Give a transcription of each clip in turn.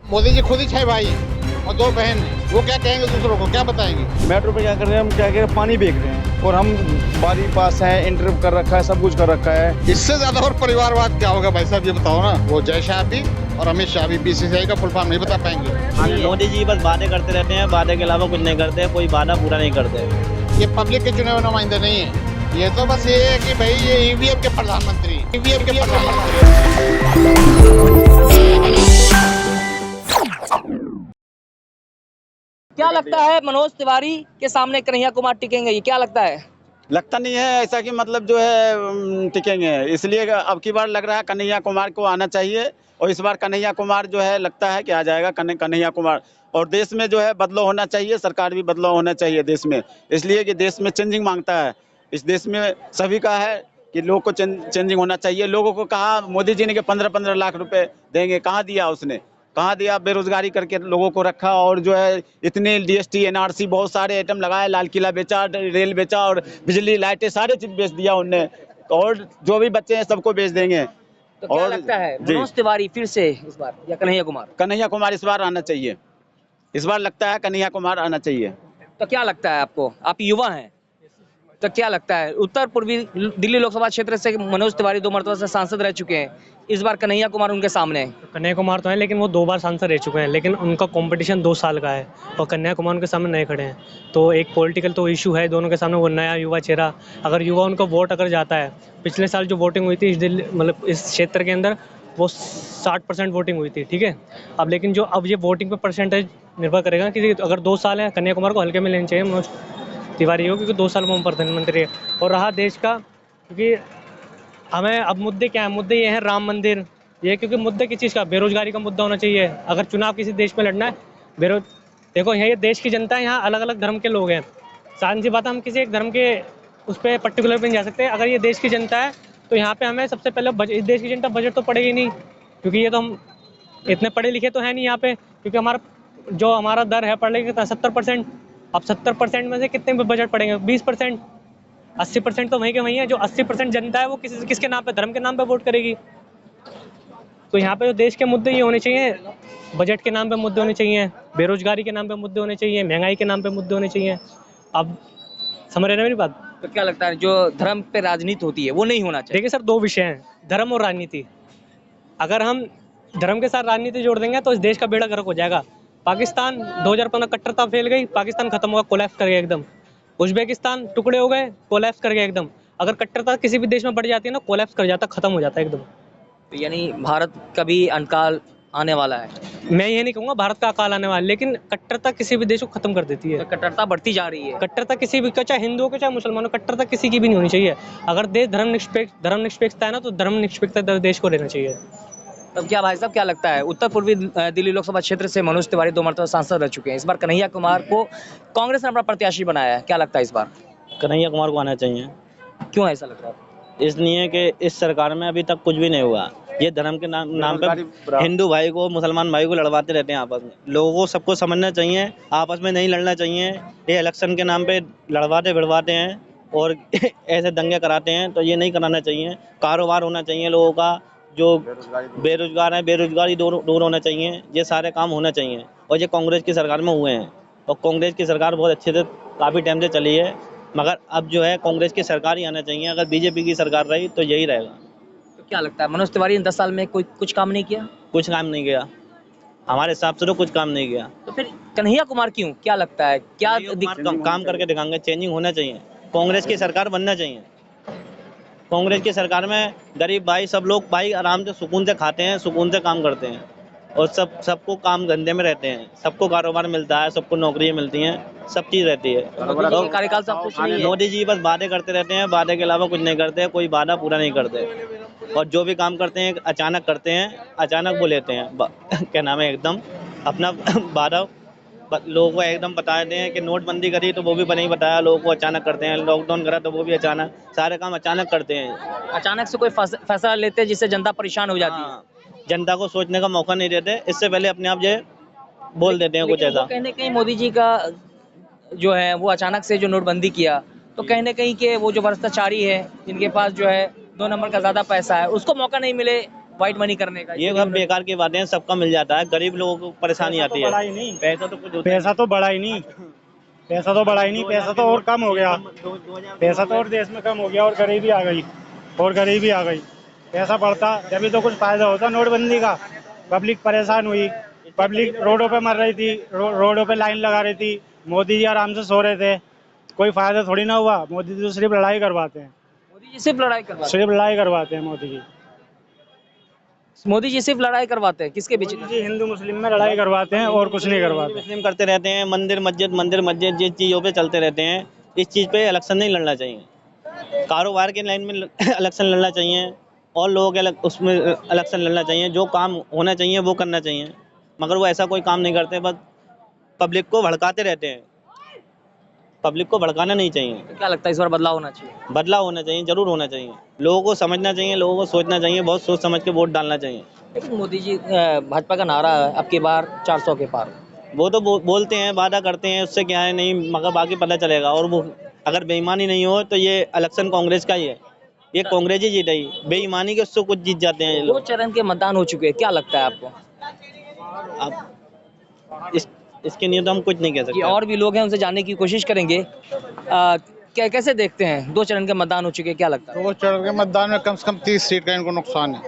मोदी जी खुद ही 6 भाई और 2 बहन हैं। वो क्या कहेंगे दूसरों को, क्या बताएंगे? मेट्रो पे क्या कर रहे हैं हम, क्या कह रहे हैं, पानी बेच रहे हैं और हम बारी पास है, इंटरव्यू कर रखा है, सब कुछ कर रखा है। इससे ज्यादा और परिवारवाद क्या होगा भाई साहब, ये बताओ ना। वो जय शाह भी और अमित शाह भी बीसीसीआई का फुल फॉर्म नहीं बता पाएंगे। मोदी जी बस वादे करते रहते हैं, वादे के अलावा कुछ नहीं करते, कोई वादा पूरा नहीं करते। ये पब्लिक के चुने हुए नुमाइंदे नहीं है। ये तो बस ये है कि भाई ये ईवीएम के प्रधानमंत्री, ईवीएम के प्रधानमंत्री। क्या लगता है मनोज तिवारी के सामने कन्हैया कुमार टिकेंगे, ये क्या लगता है? लगता नहीं है ऐसा कि मतलब जो है टिकेंगे, इसलिए अब की बार लग रहा है कन्हैया कुमार को आना चाहिए। और इस बार कन्हैया कुमार जो है लगता है कि आ जाएगा कन्हैया कुमार। और देश में जो है बदलाव होना चाहिए, सरकार भी बदलाव होना चाहिए देश में, इसलिए कि देश में चेंजिंग मांगता है। इस देश में सभी का है कि लोग को चेंजिंग होना चाहिए। लोगों को कहा मोदी जी ने कि 15-15 लाख रुपए देंगे, कहाँ दिया उसने, कहाँ दिया? बेरोजगारी करके लोगों को रखा। और जो है इतने डीएसटी एनआरसी बहुत सारे आइटम लगाए, लाल किला बेचा, रेल बेचा और बिजली लाइटें सारे चीज बेच दिया उनने। और जो भी बच्चे हैं सबको बेच देंगे। तो क्या और लगता है जी। मनोज तिवारी फिर से इस बार या कन्हैया कुमार? कन्हैया कुमार इस बार आना चाहिए। इस बार लगता है कन्हैया कुमार आना चाहिए। तो क्या लगता है आपको, आप युवा हैं, तो क्या लगता है उत्तर पूर्वी दिल्ली लोकसभा क्षेत्र से मनोज तिवारी 2 मरतबा से सांसद रह चुके हैं, इस बार कन्हैया कुमार उनके सामने है? कन्हैया कुमार तो है लेकिन वो 2 बार सांसद रह चुके हैं, लेकिन उनका कंपटीशन 2 साल का है और कन्हैया कुमार उनके सामने नए खड़े हैं। तो एक पॉलिटिकल तो इशू है दोनों के सामने, वो नया युवा चेहरा, अगर युवा उनका वोट अगर जाता है, पिछले साल जो वोटिंग हुई थी इस दिल्ली मतलब इस क्षेत्र के अंदर वो 60% वोटिंग हुई थी, ठीक है। अब लेकिन जो अब ये वोटिंग पे परसेंटेज निर्भर करेगा कि अगर 2 साल है, कन्हैया कुमार को हल्के में लेना चाहिए मनोज तिवारी हो, क्योंकि 2 साल में वो प्रधानमंत्री है। और रहा देश का, क्योंकि हमें अब मुद्दे क्या है, मुद्दे ये हैं राम मंदिर, ये क्योंकि मुद्दे किस चीज़ का, बेरोजगारी का मुद्दा होना चाहिए। अगर चुनाव किसी देश में लड़ना है, देखो यहाँ ये देश की जनता है, यहाँ अलग अलग धर्म के लोग हैं, सारी सी बात, हम किसी एक धर्म के उस पर पर्टिकुलर पे नहीं जा सकते। अगर ये देश की जनता है तो यहाँ पे हमें सबसे पहले इस देश की जनता बजट तो पड़ेगी नहीं, क्योंकि ये तो हम इतने पढ़े लिखे तो है नहीं यहाँ पे, क्योंकि हमारा दर है पढ़ने का 70%। अब 70% में से कितने बजट पड़ेंगे? 20%, 80% तो वहीं के वहीं है। जो 80% जनता है वो किसके नाम पे, धर्म के नाम पे वोट करेगी। तो यहाँ पे जो देश के मुद्दे ये होने चाहिए, बजट के नाम पे मुद्दे होने चाहिए, बेरोजगारी के नाम पे मुद्दे होने चाहिए, महंगाई के नाम पे मुद्दे होने चाहिए। अब समझ रहे हैं मेरी बात? तो क्या लगता है जो धर्म पे राजनीति होती है वो नहीं होना चाहिए? देखिए सर, 2 विषय हैं, धर्म और राजनीति। अगर हम धर्म के साथ राजनीति जोड़ देंगे तो इस देश का बेड़ा गर्क हो जाएगा। पाकिस्तान 2015 कट्टरता फैल गई, पाकिस्तान खत्म होगा, कोलैप्स कर गया एकदम। उज्बेकिस्तान टुकड़े हो गए, कोलैप्स कर गया एकदम। अगर कट्टरता किसी भी देश में बढ़ जाती है ना, कोलैप्स कर जाता, खत्म हो जाता है एकदम। तो यानी भारत का भी अंतकाल आने वाला है? मैं ये नहीं कहूँगा भारत का अकाल आने वाला, लेकिन कट्टरता किसी भी देश को खत्म कर देती है। तो कट्टरता बढ़ती जा रही है। कट्टरता किसी भी, चाहे हिंदुओं के चाहे मुसलमानों, कट्टरता किसी की भी नहीं होनी चाहिए। अगर देश धर्म निरपेक्षता है ना, तो धर्म निरपेक्षता देश को रहना चाहिए। तब क्या भाई साहब, क्या लगता है उत्तर पूर्वी दिल्ली लोकसभा क्षेत्र से मनोज तिवारी 2 मरतबा सांसद रह चुके हैं, इस बार कन्हैया कुमार को कांग्रेस ने अपना प्रत्याशी बनाया है, क्या लगता है इस बार? कन्हैया कुमार को आना चाहिए। क्यों ऐसा लग रहा है? इसलिए कि इस सरकार में अभी तक कुछ भी नहीं हुआ। ये धर्म के नाम पे हिंदू भाई को मुसलमान भाई को लड़वाते रहते हैं आपस में। लोगों को सबको समझना चाहिए, आपस में नहीं लड़ना चाहिए। ये इलेक्शन के नाम पे लड़वाते भिड़वाते हैं और ऐसे दंगे कराते हैं, तो ये नहीं कराना चाहिए। कारोबार होना चाहिए लोगों का, जो बेरोजगार है बेरोजगारी दूर होना चाहिए। ये सारे काम होना चाहिए और ये कांग्रेस की सरकार में हुए हैं। और कांग्रेस की सरकार बहुत अच्छे से काफ़ी टाइम से चली है, मगर अब जो है कांग्रेस की सरकार ही आना चाहिए। अगर बीजेपी की सरकार रही तो यही रहेगा। तो क्या लगता है मनोज तिवारी ने 10 साल में कुछ काम नहीं किया? कुछ काम नहीं किया, हमारे हिसाब से तो कुछ काम नहीं किया। तो फिर कन्हैया कुमार क्यों, क्या लगता है, क्या काम करके दिखाएंगे, चेंजिंग होना चाहिए। कांग्रेस की सरकार बनना चाहिए। कांग्रेस की सरकार में गरीब भाई सब लोग भाई आराम से सुकून से खाते हैं, सुकून से काम करते हैं और सबको काम धंधे में रहते हैं, सबको कारोबार मिलता है, सबको नौकरियां मिलती हैं, सब चीज़ रहती है। कार्यकाल सब कुछ नहीं है। मोदी जी बस वादे करते रहते हैं, वादे के अलावा कुछ नहीं करते, कोई वादा पूरा नहीं करते। और जो भी काम करते हैं अचानक करते हैं, अचानक वो लेते हैं क्या नाम है, एकदम अपना वादा लोगों को एकदम बता देते हैं कि नोटबंदी करी तो वो भी नहीं बताया, लोगों को अचानक करते हैं। लॉकडाउन करा तो वो भी अचानक, सारे काम अचानक करते हैं। अचानक से कोई फैसला लेते हैं जिससे जनता परेशान हो जाती है। जनता को सोचने का मौका नहीं देते, इससे पहले अपने आप ये बोल देते हैं कुछ ऐसा। कहीं ना कहीं मोदी जी का जो है वो अचानक से जो नोटबंदी किया, तो कहीं ना कहीं के वो जो भ्रष्टाचारी है, जिनके पास जो है 2 नंबर का ज्यादा पैसा है, उसको मौका नहीं मिले व्हाइट मनी करने का? ये सब बेकार की बातें हैं, सबका मिल जाता है, गरीब लोगों को परेशानी आती है। पैसा तो कुछ होता पैसा तो बढ़ा ही नहीं, पैसा तो बढ़ा ही नहीं, पैसा तो और कम हो गया, पैसा तो और देश में कम हो गया और गरीबी आ गई, और गरीबी आ गई। पैसा बढ़ता जब तो कुछ फायदा होता नोटबंदी का। पब्लिक परेशान हुई, पब्लिक रोडों पे मर रही थी, रोडों पे लाइन लगा रही थी, मोदी जी आराम से सो रहे थे, कोई फायदा थोड़ी ना हुआ। मोदी जी तो सिर्फ लड़ाई करवाते हैं, मोदी जी सिर्फ लड़ाई करवाते सिर्फ लड़ाई करवाते हैं मोदी जी। हैं। मोदी जी सिर्फ लड़ाई करवाते हैं, किसके बीच? मोदी जी हिंदू मुस्लिम में लड़ाई करवाते हैं और कुछ नहीं करवाते। मुस्लिम करते रहते हैं, मंदिर मस्जिद जिस चीज़ों पे चलते रहते हैं। इस चीज़ पे इलेक्शन नहीं लड़ना चाहिए। कारोबार के लाइन में इलेक्शन लड़ना चाहिए और लोगों के उसमें इलेक्शन लड़ना चाहिए। जो काम होना चाहिए वो करना चाहिए, मगर वो ऐसा कोई काम नहीं करते, बस पब्लिक को भड़काते रहते हैं। पब्लिक को भड़काना नहीं चाहिए। तो क्या लगता है इस बार बदलाव होना चाहिए? बदलाव होना चाहिए, जरूर होना चाहिए। लोगों को समझना चाहिए, लोगों को सोचना चाहिए, बहुत सोच समझ के वोट डालना चाहिए। लेकिन मोदी जी भाजपा का नारा है अब की बार 400 के पार। वो तो बोलते हैं, वादा करते हैं, उससे क्या है नहीं, मगर बाकी पता चलेगा। और वो अगर बेईमानी नहीं हो तो ये इलेक्शन कांग्रेस का ही है, ये कांग्रेस ही जीतेगी। बेईमानी के उससे कुछ जीत जाते हैं ये दो लोग। चरण के मतदान हो चुके हैं, क्या लगता है आपको अब इसके लिए तो हम कुछ नहीं कह कि सकते। और भी लोग हैं, उनसे जानने की कोशिश करेंगे। क्या कैसे देखते हैं, 2 चरण के मतदान हो चुके हैं, क्या लगता है तो चढ़ के मतदान में कम से कम 30 सीट का इनको नुकसान है।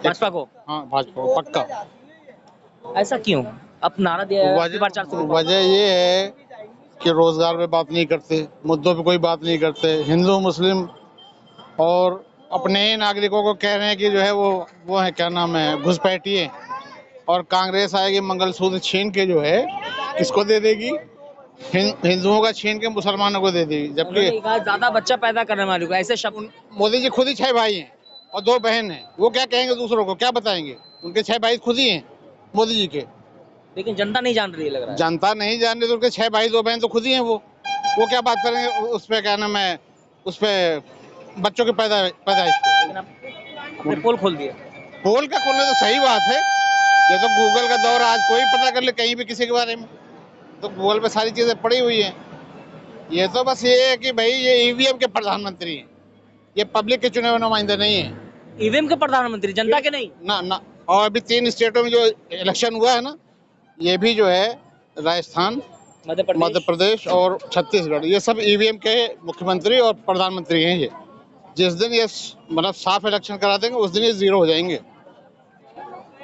भाजपा को? हाँ, भाजपा को पक्का। ऐसा क्यों? अब नारा दिया है अब की बार 400 के पार। वजह ये है कि रोजगार पे बात नहीं करते, मुद्दों पे कोई बात नहीं करते। हिंदू मुस्लिम और अपने ही नागरिकों को कह रहे हैं कि जो है वो है, क्या नाम है, घुसपैठिए। और कांग्रेस आएगी मंगलसूत्र छीन के जो है किसको दे देगी? हिंदुओं का छीन के मुसलमानों को दे देगी। उन्होंने जबकि कहा ज्यादा बच्चा पैदा करने वाले को, ऐसे शब्द। मोदी जी खुद ही 6 भाई हैं और 2 बहन हैं। वो क्या कहेंगे दूसरों को, क्या बताएंगे? उनके 6 भाई खुद ही हैं मोदी जी के। लेकिन जनता नहीं जान रही है, लग रहा है। जनता नहीं जान रही तो उनके 6 भाई 2 बहन तो खुद ही हैं। वो क्या बात करेंगे उस पे, क्या नाम है, उस पे बच्चों की पैदाइश पे। लेकिन आपने पोल खोल दिया। पोल का खोलना तो सही बात है, ये तो गूगल का दौर, आज कोई पता कर ले कहीं भी किसी के बारे में, तो गूगल पे सारी चीजें पड़ी हुई हैं। ये तो बस ये है कि भाई ये ईवीएम के प्रधानमंत्री हैं, ये पब्लिक के चुने हुए नुमाइंदे नहीं है। ईवीएम के प्रधानमंत्री, जनता के नहीं? ना। और अभी 3 स्टेटों में जो इलेक्शन हुआ है ना, ये भी जो है राजस्थान, मध्य प्रदेश और छत्तीसगढ़, ये सब ईवीएम के मुख्यमंत्री और प्रधानमंत्री हैं। ये जिस दिन ये मतलब साफ इलेक्शन करा देंगे उस दिन ये 0 हो जाएंगे।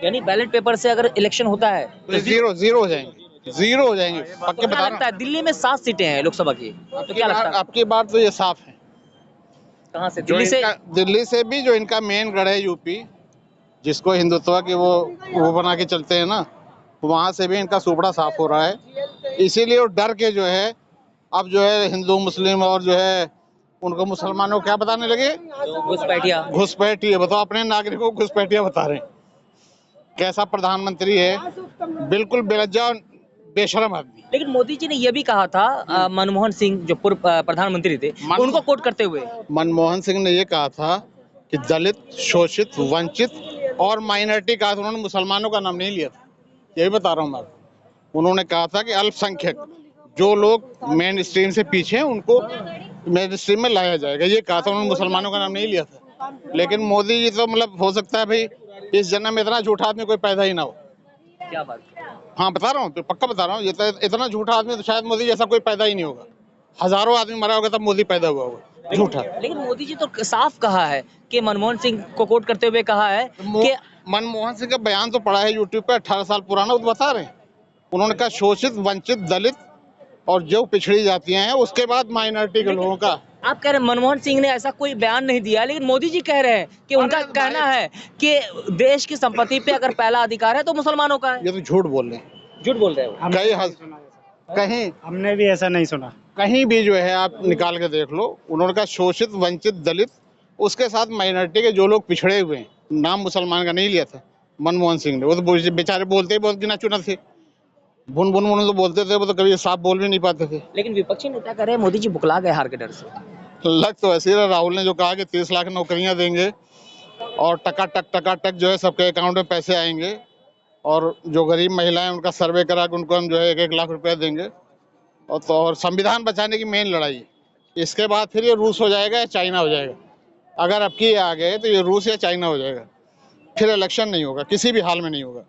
यानी बैलेट पेपर से अगर इलेक्शन होता है तो 0 हो जाएंगे, 0 हो जाएंगे, पक्के क्या बता लगता है? दिल्ली में 7 सीटें हैं लोकसभा की, तो क्या लगता है आपकी बात तो ये साफ है। कहाँ से? जो दिल्ली से? दिल्ली से भी जो इनका मेन गढ़ है यूपी, जिसको हिंदुत्व की वो बना के चलते हैं ना, वहाँ से भी इनका सुपड़ा साफ हो रहा है। इसीलिए वो डर के जो है अब जो है हिंदू मुस्लिम और जो है उनको मुसलमानों को क्या बताने लगे? घुसपैठिए। बताओ, अपने नागरिकों को घुसपैठिया बता रहे हैं। कैसा प्रधानमंत्री है, बिल्कुल बेलज्जा और बेशरम आदमी। लेकिन मोदी जी ने यह भी कहा था, मनमोहन सिंह जो पूर्व प्रधानमंत्री थे, उनको कोट करते हुए, मनमोहन सिंह ने ये कहा था कि दलित, शोषित, वंचित और माइनॉरिटी का, उन्होंने मुसलमानों का नाम नहीं लिया था। यही बता रहा हूँ मैं। उन्होंने कहा था कि अल्पसंख्यक जो लोग मेन स्ट्रीम से पीछे हैं उनको मेन स्ट्रीम में लाया जाएगा, ये कहा था। उन्होंने मुसलमानों का नाम नहीं लिया था। लेकिन मोदी जी तो मतलब हो सकता है भाई इस जन्म में इतना झूठा आदमी कोई पैदा ही ना हो। क्या बात? हाँ, बता रहा हूँ, तो पक्का बता रहा हूँ, ये तो इतना झूठा आदमी तो शायद मोदी जैसा कोई पैदा ही नहीं होगा। हजारों आदमी मरा होगा तब मोदी पैदा हुआ होगा, झूठा। लेकिन मोदी जी तो साफ कहा है कि मनमोहन सिंह को कोट करते हुए कहा है कि मनमोहन सिंह का बयान तो पड़ा है यूट्यूब पे, 18 साल पुराना, वो तो बता रहे हैं। उन्होंने कहा शोषित, वंचित, दलित और जो पिछड़ी जातियां हैं, उसके बाद माइनॉरिटी के लोगों का। आप कह रहे हैं मनमोहन सिंह ने ऐसा कोई बयान नहीं दिया, लेकिन मोदी जी कह रहे हैं कि उनका कहना है कि देश की संपत्ति पे अगर पहला अधिकार है तो मुसलमानों का है। ये तो झूठ बोल रहे हैं। झूठ बोल रहे हो? कहीं हमने भी ऐसा नहीं सुना। कहीं भी जो है आप निकाल के देख लो, उन्होंने कहा शोषित, वंचित, दलित, उसके साथ माइनॉरिटी के जो लोग पिछड़े हुए हैं। नाम मुसलमान का नहीं लिया था मनमोहन सिंह ने। वो तो बेचारे बोलते ही बहुत गिना चुना थे, बुन तो बोलते थे, वो तो कभी साफ बोल भी नहीं पाते थे। लेकिन विपक्षी नेता कह रहे हैं मोदी जी बुकला गए हार के डर से। लग तो ऐसे रहा, राहुल ने जो कहा कि 30 लाख नौकरियां देंगे और टका टक जो है सबके अकाउंट में पैसे आएंगे, और जो गरीब महिलाएं उनका सर्वे करा के उनको हम जो है 1-1 लाख रुपया देंगे। और संविधान बचाने की मेन लड़ाई है। इसके बाद फिर ये रूस हो जाएगा या चाइना हो जाएगा। अगर अब की आ गए तो ये रूस या चाइना हो जाएगा। फिर इलेक्शन नहीं होगा, किसी भी हाल में नहीं होगा।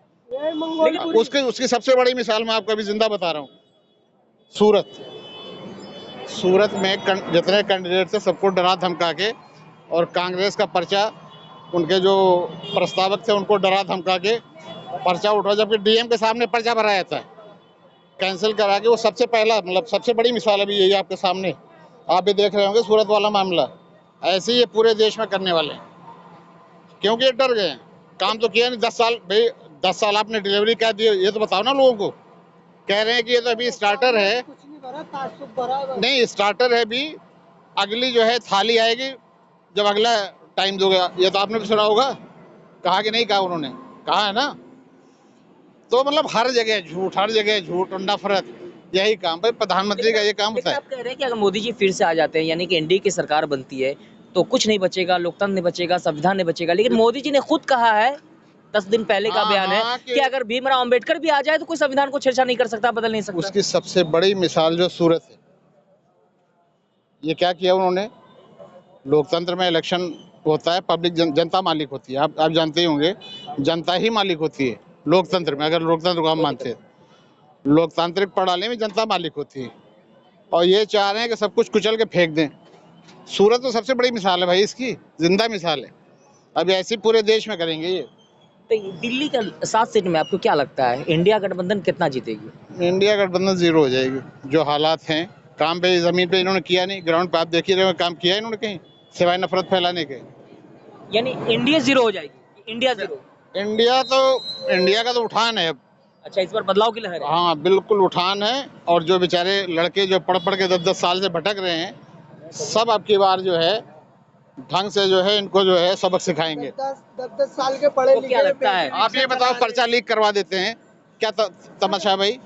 उसकी सबसे बड़ी मिसाल मैं आपको अभी जिंदा बता रहा हूँ। सूरत में जितने कैंडिडेट थे सबको डरा धमका के, और कांग्रेस का पर्चा, उनके जो प्रस्तावक थे उनको डरा धमका के पर्चा उठा, जबकि डीएम के सामने पर्चा भराया था, कैंसिल करा के। वो सबसे पहला, मतलब सबसे बड़ी मिसाल अभी यही आपके सामने, आप भी देख रहे होंगे सूरत वाला मामला। ऐसे ही ये पूरे देश में करने वाले हैं, क्योंकि ये डर गए हैं। काम तो किया नहीं 10 साल। भाई 10 साल आपने डिलीवरी क्या दी, ये तो बताओ ना लोगों को। कह रहे हैं कि ये तो अभी स्टार्टर है, नहीं स्टार्टर है, भी अगली जो है थाली आएगी जब अगला टाइम दोगे। ये तो आपने भी सुना होगा, कहा कि नहीं कहा, उन्होंने कहा है ना। तो मतलब हर जगह झूठ, हर जगह झूठ, नफरत, यही काम। भाई प्रधानमंत्री का ये काम होता है। आप कह रहे हैं कि अगर मोदी जी फिर से आ जाते हैं, यानी कि एनडीए की सरकार बनती है, तो कुछ नहीं बचेगा, लोकतंत्र नहीं बचेगा, संविधान नहीं बचेगा। लेकिन मोदी जी ने खुद कहा है, 10 दिन पहले का बयान है कि अगर भीमराव अंबेडकर भी आ जाए तो कोई संविधान को छेड़छाड़ नहीं कर सकता, बदल नहीं सकता। उसकी सबसे बड़ी मिसाल जो सूरत है, ये क्या किया उन्होंने। लोकतंत्र में इलेक्शन होता है, पब्लिक जनता मालिक होती है, आप जानते ही होंगे, जनता ही मालिक होती है लोकतंत्र में। अगर लोकतंत्र को हम मानते हैं, लोकतांत्रिक प्रणाली में जनता मालिक होती है, और ये चाह रहे हैं कि सब कुछ कुचल के फेंक दें। सूरत तो सबसे बड़ी मिसाल है भाई, इसकी जिंदा मिसाल है। अब ऐसे पूरे देश में करेंगे ये। तो दिल्ली का 7 सीट में आपको क्या लगता है, इंडिया गठबंधन कितना जीतेगी? इंडिया गठबंधन 0 हो जाएगी। जो हालात हैं, काम पे जमीन पे इन्होंने किया नहीं, ग्राउंड पे आप देख ही रहे हो, काम किया इन्होंने कहीं सिवाय नफरत फैलाने के। यानी इंडिया 0 हो जाएगी, इंडिया 0। इंडिया का तो उठान है अब। अच्छा, इस बार बदलाव की लहर है। हाँ बिल्कुल उठान है। और जो बेचारे लड़के जो पढ़ के 10-10 साल से भटक रहे हैं, सब अब की बार जो है ढंग से जो है इनको जो है सबक सिखाएंगे। 10 साल के पढ़े लिखे, क्या लगता है? आप ये बताओ, पर्चा लीक करवा देते हैं, क्या तमाशा है भाई।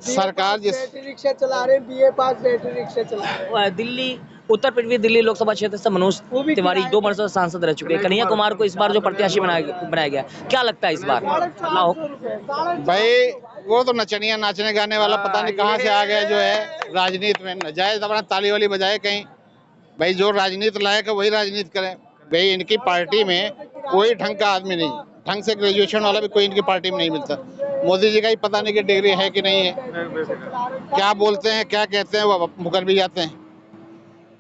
सरकार जिस बैटरी रिक्शा चला रहे हैं, BA पास बैटरी रिक्शा चला रहे हैं। दिल्ली, उत्तर प्रदेश दिल्ली लोकसभा क्षेत्र से मनोज तिवारी 2 वर्षों से सांसद रह चुके हैं। कन्हैया कुमार को इस बार जो प्रत्याशी बनाया गया, क्या लगता है इस बार? भाई वो तो नचनिया, नाचने गाने वाला पता नहीं कहाँ से आ गया, जो है राजनीति में नजायज अपना ताली वाली बजाए कहीं। भाई जो राजनीति लायक है वही राजनीति करें। भाई इनकी पार्टी में कोई ढंग का आदमी नहीं, ढंग से ग्रेजुएशन वाला भी कोई इनकी पार्टी में नहीं मिलता। मोदी जी का ही पता नहीं कि डिग्री है कि नहीं है, क्या बोलते हैं क्या कहते हैं, वो मुकर भी जाते हैं।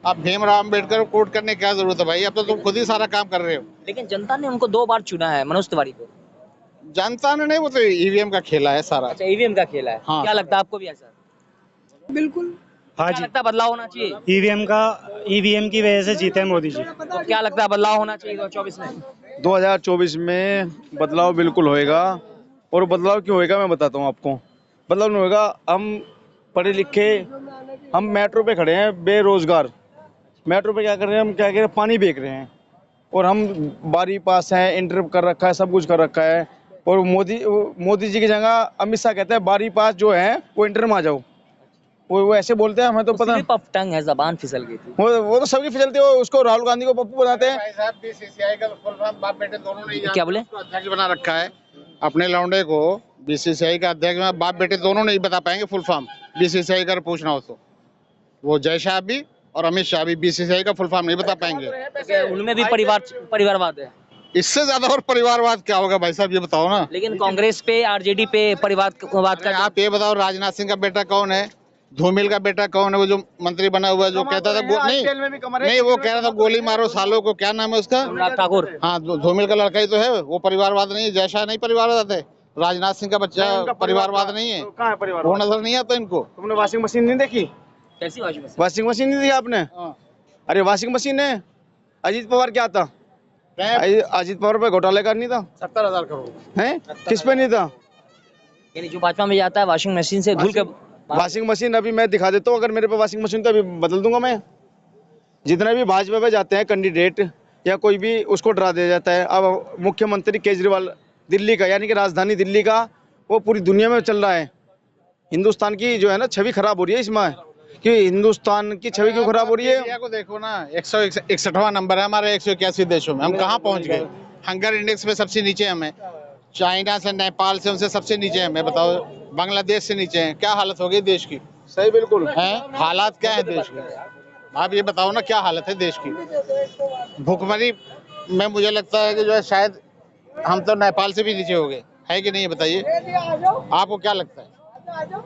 अब भीमराव अंबेडकर को कोट करने की क्या जरूरत है भाई, अब तो तुम खुद ही सारा काम कर रहे हो। लेकिन जनता ने उनको 2 बार चुना है, मनोज तिवारी को। जनता ने नहीं, वो तो ईवीएम का खेला है सारा। अच्छा, ईवीएम का खेला है। हाँ। क्या लगता है आपको भी ऐसा? बिल्कुल। हाँ क्या जी, लगता है बदलाव होना चाहिए? ईवीएम की वजह से जीते हैं मोदी जी। तो क्या लगता है बदलाव होना चाहिए 2024 में? 2024 में बदलाव बिल्कुल होएगा। और बदलाव क्यों होएगा मैं बताता हूँ आपको। बदलाव नहीं होएगा, हम पढ़े लिखे, हम मेट्रो पे खड़े हैं बेरोजगार। मेट्रो पे क्या कर रहे हैं हम, क्या कह रहे हैं, पानी बेच रहे हैं। और हम 12वीं पास हैं, इंटर कर रखा है, सब कुछ कर रखा है। और मोदी जी की जगह अमित शाह कहते हैं 12वीं पास जो है वो इंटर में आ जाओ। वो ऐसे बोलते हैं, हमें तो पता। स्लिप ऑफ टंग है, जबान फिसल गई थी। वो तो सबकी फिसलती है। उसको राहुल गांधी को पप्पू बनाते हैं। भाई साहब, बीसीसीआई का फुल फॉर्म बाप बेटे दोनों ने क्या बोले? अध्यक्ष बना रखा है अपने लौंडे को। बीसीसीआई का अध्यक्ष में बाप बेटे दोनों नहीं बता पाएंगे फुल फॉर्म। बीसीसीआई का पूछना हो तो वो जय शाह भी और अमित शाह भी बीसीसीआई का फुल फॉर्म नहीं बता पाएंगे। उनमें भी परिवारवाद है। इससे ज्यादा और परिवारवाद क्या होगा भाई साहब, ये बताओ ना। लेकिन कांग्रेस पे, आरजेडी पे परिवारवाद का। आप ये बताओ, राजनाथ सिंह का बेटा कौन है, धूमिल का बेटा कौन है, वो जो मंत्री बना हुआ है, जो कहता था नहीं वो कह रहा था गोली मारो सालों को, क्या नाम है उसका, अनुराग ठाकुर। हाँ धूमिल का लड़का ही तो है। वो परिवारवाद नहीं है, जय शाह नहीं परिवारवाद है, राजनाथ सिंह का बच्चा परिवारवाद नहीं है। कहाँ है परिवार? वो नजर नहीं आता इनको। तुमने वॉशिंग मशीन नहीं देखी? कैसी वॉशिंग मशीन? वॉशिंग मशीन नहीं देखी आपने? अरे वॉशिंग मशीन है। अजीत पवार क्या था? अजीत पवार पे घोटाले का नहीं था? 70,000 करोड़ है, किस पे नहीं था? यानी जो भाजपा में जाता है वॉशिंग मशीन से धुल के। वॉशिंग मशीन अभी मैं दिखा देता हूँ, अगर मेरे पे वॉशिंग मशीन तो अभी बदल दूंगा मैं। जितने भी भाजपा पे जाते हैं कैंडिडेट या कोई भी, उसको डरा दिया जाता है। अब मुख्यमंत्री केजरीवाल दिल्ली का, यानी कि राजधानी दिल्ली का, वो पूरी दुनिया में चल रहा है। हिंदुस्तान की जो है ना छवि खराब हो रही है इसमें, कि हिंदुस्तान की छवि क्यों खराब हो रही है? इंडिया को देखो ना, 161वां नंबर है हमारे 181 देशों में। हम कहाँ पहुँच गए? हंगर इंडेक्स में सबसे नीचे हमें, चाइना से, नेपाल से, उनसे सबसे नीचे हमें। बताओ, बांग्लादेश से नीचे हैं। क्या हालत हो गई देश की? सही, बिल्कुल है। हालात क्या है देश की, आप ये बताओ ना, क्या हालत है देश की? भुखमरी में मुझे लगता है कि जो है शायद हम तो नेपाल से भी नीचे हो गए, है कि नहीं, ये बताइए। आपको क्या लगता है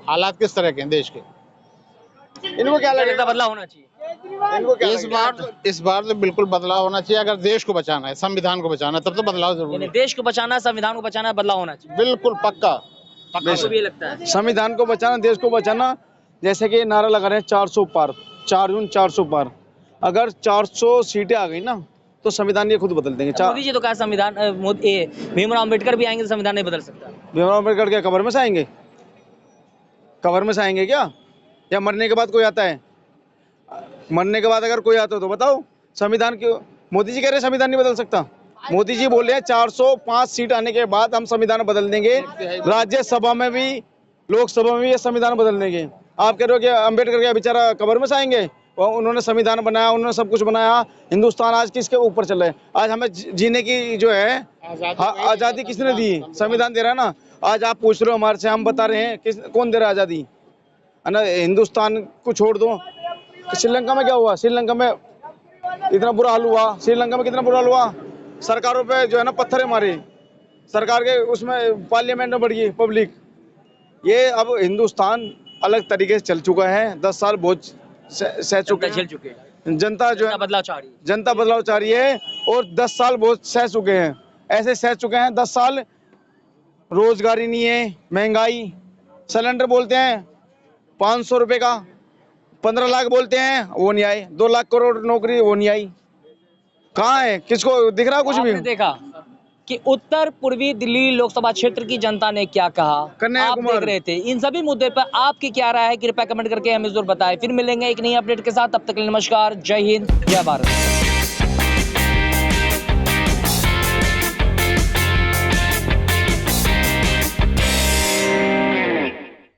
हालात किस तरह के हैं देश के? इनको क्या क्या लगता है लगेगा? बदलाव होना चाहिए? इनको क्या इस बार तो बिल्कुल बदलाव होना चाहिए। अगर देश को बचाना है, संविधान को बचाना है, तब तो बदलाव जरूरी यानी है। देश को बचाना, संविधान को बचाना, बदलाव होना चाहिए। बिल्कुल पक्का। आपको भी ये लगता है? संविधान को बचाना, देश को बचाना। जैसे कि नारा लगा रहे हैं 400 पार, 4 जून 400 पार। अगर 400 सीटें आ गई ना तो संविधान ये खुद बदल देंगे। मोदी जी तो कहा संविधान भीमराव अम्बेडकर भी आएंगे तो संविधान नहीं बदल सकता। भीमराव अम्बेडकर क्या कब्र में से आएंगे? कब्र में से आएंगे क्या? या मरने के बाद कोई आता है? मरने के बाद अगर कोई आता हो तो बताओ। संविधान क्यों? मोदी जी कह रहे हैं संविधान नहीं बदल सकता। मोदी जी बोले 405 सीट आने के बाद हम संविधान बदल देंगे, राज्यसभा में भी लोकसभा में भी ये संविधान बदल देंगे। आप कह रहे हो कि अम्बेडकर क्या बेचारा कब्र में से आएंगे? और उन्होंने संविधान बनाया, उन्होंने सब कुछ बनाया। हिंदुस्तान आज किसके ऊपर चल रहा है? आज हमें जीने की जो है आज़ादी किसने दी? संविधान दे रहा है ना। आज आप पूछ रहे हो हमारे से, हम बता रहे हैं कौन दे रहा है आज़ादी, है ना। हिंदुस्तान को छोड़ दो, श्रीलंका में क्या हुआ? श्रीलंका में इतना बुरा हाल हुआ। श्रीलंका में कितना बुरा हाल हुआ? सरकारों पे जो है ना पत्थरे मारे, सरकार के उसमें पार्लियामेंट में बढ़ गई पब्लिक। ये अब हिंदुस्तान अलग तरीके से चल चुका है। 10 साल बहुत सह चुके झेल हैं। चुके हैं, जनता जो है बदलाव चाह रही है। जनता बदलाव चाह रही है और 10 साल बहुत सह चुके हैं। ऐसे सह चुके हैं 10 साल। रोजगारी नहीं है, महंगाई, सिलेंडर बोलते हैं 500 रुपए का, 15 लाख बोलते हैं, वो नहीं आए। 2 लाख करोड़ नौकरी, वो नहीं आई। कहाँ है? किसको दिख रहा कुछ भी? आपने देखा कि उत्तर पूर्वी दिल्ली लोकसभा क्षेत्र की जनता ने क्या कहा, कन्हैया आप कुमार। देख रहे थे। इन सभी मुद्दे पर आपकी क्या राय है, कृपया कमेंट करके हमें जरूर बताएं। फिर मिलेंगे एक नई अपडेट के साथ, तब तक के लिए नमस्कार, जय हिंद, जय भारत।